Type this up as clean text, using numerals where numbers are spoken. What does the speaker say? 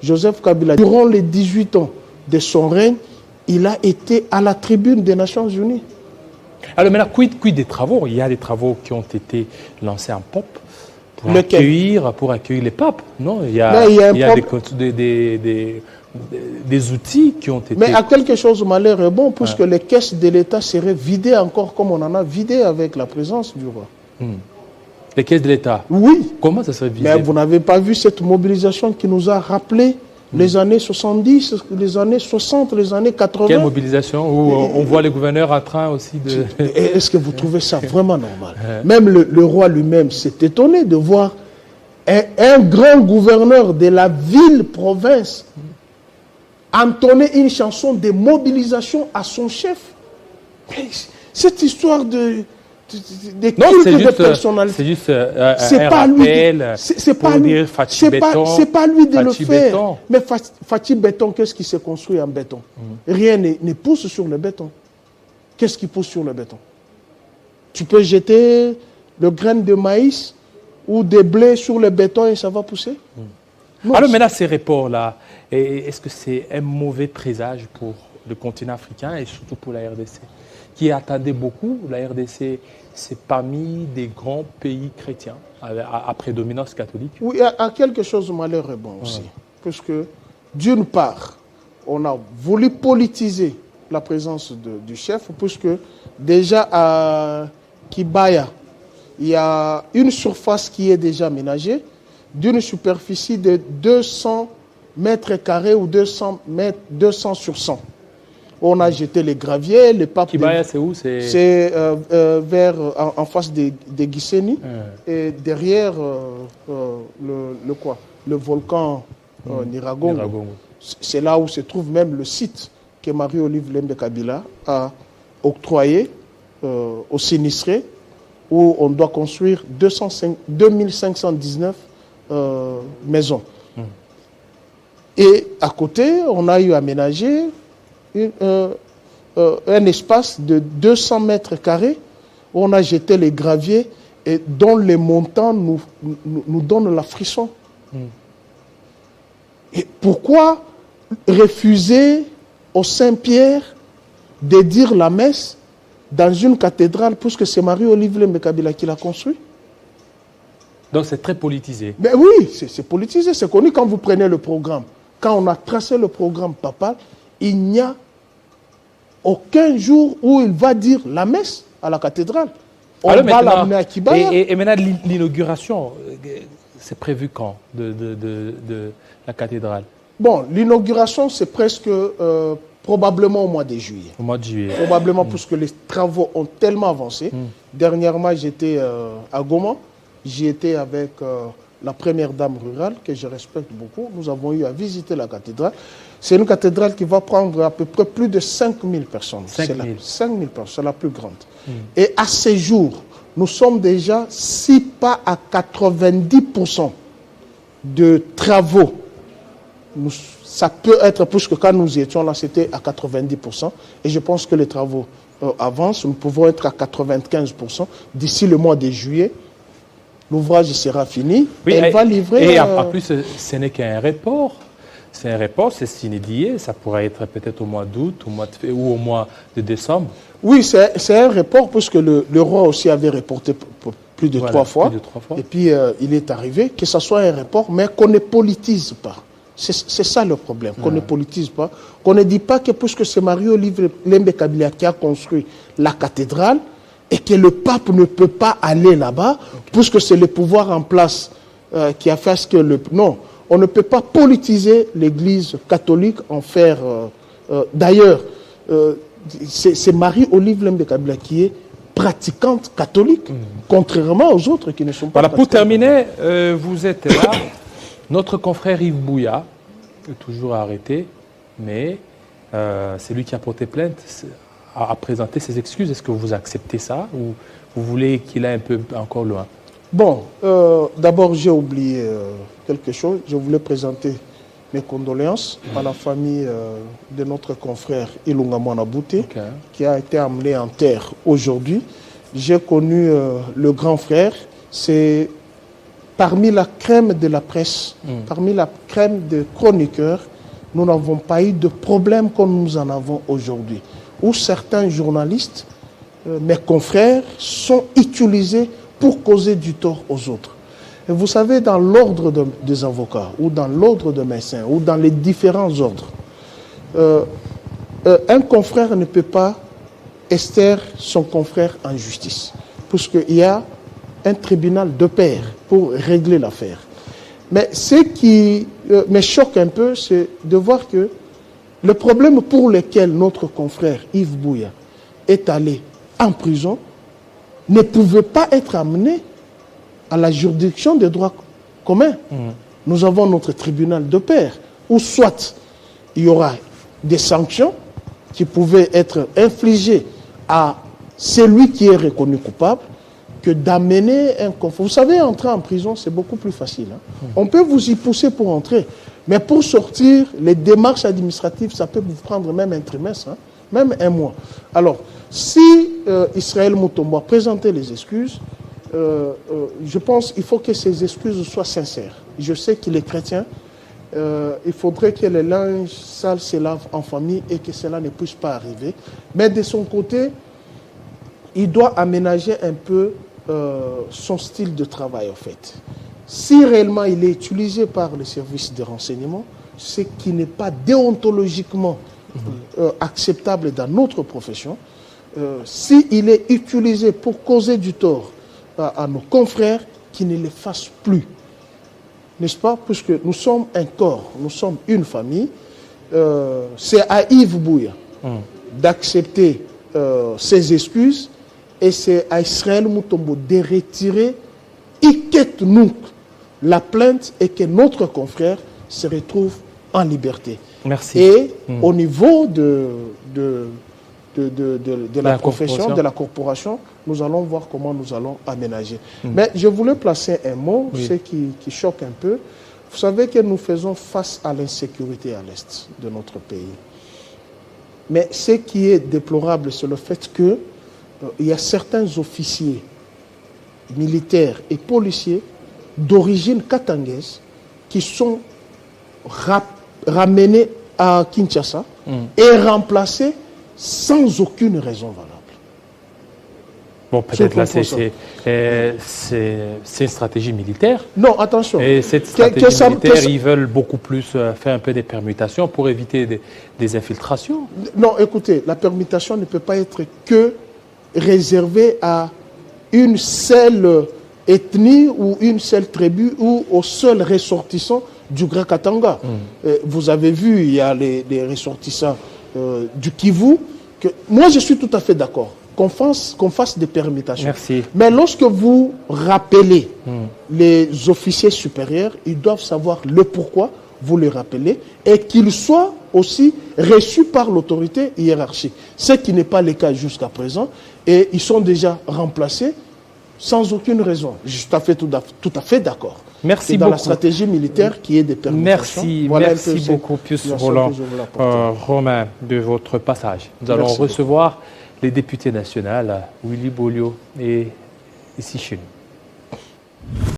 Joseph Kabila, durant les 18 ans de son règne, il a été à la tribune des Nations Unies. Alors maintenant, quid des travaux? Il y a des travaux qui ont été lancés en pop pour accueillir les papes, non? Il y a des outils qui ont été... Mais à quelque chose malheur est bon, puisque les caisses de l'État seraient vidées encore comme on en a vidé avec la présence du roi. Les caisses de l'État? Oui. Comment ça serait vidé? Mais vous n'avez pas vu cette mobilisation qui nous a rappelé les années 70, les années 60, les années 80. Quelle mobilisation? Où on voit les gouverneurs en train aussi de... Est-ce que vous trouvez ça vraiment normal? Même le roi lui-même s'est étonné de voir un grand gouverneur de la ville-province entonner une chanson de mobilisation à son chef. Mais cette histoire de personnalité. C'est juste un rappel pour dire Fathi Béton. C'est pas lui de le faire. Mais Fathi Béton, qu'est-ce qui s'est construit en béton? Rien ne pousse sur le béton. Qu'est-ce qui pousse sur le béton? Tu peux jeter le grain de maïs ou des blés sur le béton et ça va pousser? Non. Alors maintenant, ces reports-là, est-ce que c'est un mauvais présage pour le continent africain et surtout pour la RDC, qui attendait beaucoup? La RDC, c'est parmi des grands pays chrétiens à prédominance catholique. Oui, à quelque chose de malheur est bon aussi. Parce que, d'une part, on a voulu politiser la présence du chef, puisque déjà à Kibaya, il y a une surface qui est déjà aménagée, d'une superficie de 200 mètres carrés ou 200 sur 100. On a jeté les graviers, les papes... Kibaya, c'est où? C'est en face de Gisenyi et derrière le volcan Nyiragongo. C'est là où se trouve même le site que Marie-Olive Lembe Kabila a octroyé aux sinistrés, où on doit construire 2519 maisons. Et à côté, on a eu aménagé un espace de 200 mètres carrés où on a jeté les graviers et dont les montants nous donnent la frisson. Et pourquoi refuser au Saint-Pierre de dire la messe dans une cathédrale, puisque c'est Marie-Olive Lembe Kabila qui l'a construit? Donc c'est très politisé. Mais oui, c'est politisé, c'est connu. Quand vous prenez le programme, quand on a tracé le programme papal, il n'y a aucun jour où il va dire la messe à la cathédrale. On va l'amener à Kibaya. Et maintenant, l'inauguration, c'est prévu quand de la cathédrale? Bon, l'inauguration, c'est presque probablement au mois de juillet. Au mois de juillet. Probablement puisque les travaux ont tellement avancé. Dernièrement, j'étais à Goma. J'y étais avec la première dame rurale, que je respecte beaucoup. Nous avons eu à visiter la cathédrale. C'est une cathédrale qui va prendre à peu près plus de 5000 personnes. 5000 personnes, c'est la plus grande. Et à ces jours, nous sommes déjà, si pas à 90% de travaux. Ça peut être, puisque quand nous y étions là, c'était à 90%. Et je pense que les travaux avancent. Nous pouvons être à 95% d'ici le mois de juillet. L'ouvrage sera fini. Oui, elle va livrer... Et en plus, ce n'est qu'un report. C'est un report, c'est signé. Ça pourrait être peut-être au mois d'août, ou au mois de décembre. Oui, c'est un report, puisque le roi aussi avait reporté plus de 3 fois. Et puis, il est arrivé que ce soit un report, mais qu'on ne politise pas. C'est ça le problème, qu'on ne politise pas. Qu'on ne dit pas que puisque c'est Marie-Olive Lembe Kabila qui a construit la cathédrale, et que le pape ne peut pas aller là-bas, puisque c'est le pouvoir en place qui a fait ce que le... Non, on ne peut pas politiser l'Église catholique, en faire... D'ailleurs, c'est Marie-Olive Lembe Kabila qui est pratiquante catholique, contrairement aux autres qui ne sont pas pratiquantes. Pour terminer, vous êtes là, notre confrère Yves Bouya, toujours arrêté, mais c'est lui qui a porté plainte, à présenter ses excuses. Est-ce que vous acceptez ça ou vous voulez qu'il aille un peu encore loin? Bon, d'abord j'ai oublié quelque chose. Je voulais présenter mes condoléances à la famille de notre confrère Ilunga Mwanabouté, qui a été amené en terre aujourd'hui. J'ai connu le grand frère, c'est parmi la crème de la presse, parmi la crème des chroniqueurs, nous n'avons pas eu de problème comme nous en avons aujourd'hui, où certains journalistes, mes confrères, sont utilisés pour causer du tort aux autres. Et vous savez, dans l'ordre des avocats, ou dans l'ordre des médecins, ou dans les différents ordres, un confrère ne peut pas extraire son confrère en justice, puisqu'il y a un tribunal de pair pour régler l'affaire. Mais ce qui me choque un peu, c'est de voir que le problème pour lequel notre confrère Yves Buya est allé en prison ne pouvait pas être amené à la juridiction des droits communs. Nous avons notre tribunal de pair, où soit il y aura des sanctions qui pouvaient être infligées à celui qui est reconnu coupable, que d'amener un confrère. Vous savez, entrer en prison, c'est beaucoup plus facile. On peut vous y pousser pour entrer, mais pour sortir, les démarches administratives, ça peut vous prendre même un trimestre, même un mois. Alors, si Israël Mutombo a présenté les excuses, je pense qu'il faut que ces excuses soient sincères. Je sais qu'il est chrétien. Il faudrait que le linge sale se lave en famille et que cela ne puisse pas arriver. Mais de son côté, il doit aménager un peu son style de travail, en fait. Si réellement il est utilisé par les services de renseignement, ce qui n'est pas déontologiquement acceptable dans notre profession, s'il est utilisé pour causer du tort à nos confrères, qu'il ne le fasse plus. N'est-ce pas? Puisque nous sommes un corps, nous sommes une famille. C'est à Yves Buya d'accepter ses excuses, et c'est à Israël Mutombo de retirer nous la plainte et que notre confrère se retrouve en liberté. Merci. Et au niveau de la profession, de la corporation, nous allons voir comment nous allons aménager. Mais je voulais placer un mot, ce qui choque un peu. Vous savez que nous faisons face à l'insécurité à l'est de notre pays. Mais ce qui est déplorable, c'est le fait que il y a certains officiers militaires et policiers d'origine katangaise qui sont ramenés à Kinshasa et remplacés sans aucune raison valable. Bon, peut-être là, c'est une stratégie militaire. Non, attention. Et cette stratégie militaire, ils veulent beaucoup plus faire un peu des permutations pour éviter des infiltrations. Non, écoutez, la permutation ne peut pas être que réservée à une seule ethnie ou une seule tribu ou au seul ressortissant du Grand Katanga. Vous avez vu, il y a les ressortissants du Kivu. Moi, je suis tout à fait d'accord qu'on fasse des permutations. Merci. Mais lorsque vous rappelez les officiers supérieurs, ils doivent savoir le pourquoi vous les rappelez et qu'ils soient aussi reçus par l'autorité hiérarchique. Ce qui n'est pas le cas jusqu'à présent. Et ils sont déjà remplacés sans aucune raison. Je suis tout à fait d'accord. Merci beaucoup. Dans la stratégie militaire qui est des permutations. Merci beaucoup, Pius Roland Romain, de votre passage. Nous allons recevoir les députés nationaux, Willy Bolio et ici chez nous.